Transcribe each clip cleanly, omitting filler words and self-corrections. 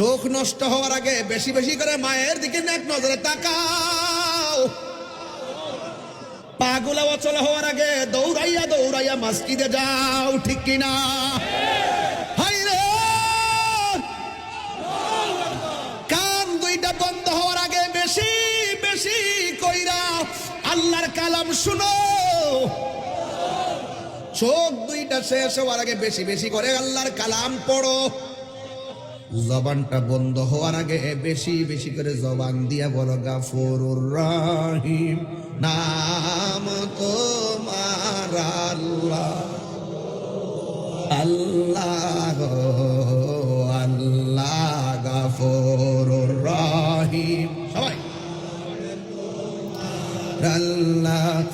চোখ নষ্ট হওয়ার আগে বেশি বেশি করে মায়ের দিকে নেক নজরে তাকাও। পাগুলা অচল হওয়ার আগে দৌড়াইয়া দৌড়াইয়া মসজিদে যাও, ঠিক কিনা? হাই রে, কান দুইটা বন্ধ হওয়ার আগে বেশি বেশি কইরা আল্লাহর কালাম শুনো। চোখ দুইটা শেষ হওয়ার আগে বেশি বেশি করে আল্লাহর কালাম পড়ো। জবানটা বন্ধ হওয়ার আগে বেশি বেশি করে জবান দিয়া বলো গাফুরুর রহিম, নাম তোমার আল্লাহ আল্লাহ আল্লাহ গাফুরুর রহিম। সবাই আল্লাহ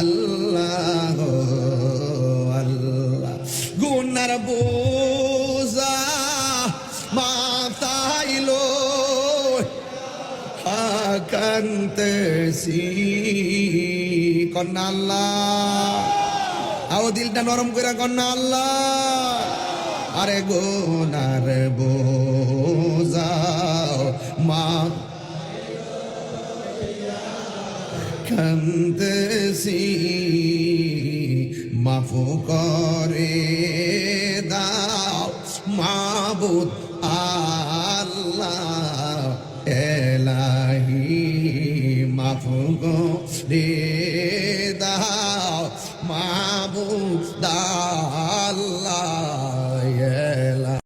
আল্লাহ আল্লাহ। গুনার বোঝা মাথাইলো কান্তেছি কন্যা আল্লাহ। আও দিলটা নরম করে কন্যা আল্লাহ। আরে গুনার বোঝা মা কান্তেছি, মাফু করে দাও মাবুদ আল্লাহ এলাহি, মাফু করে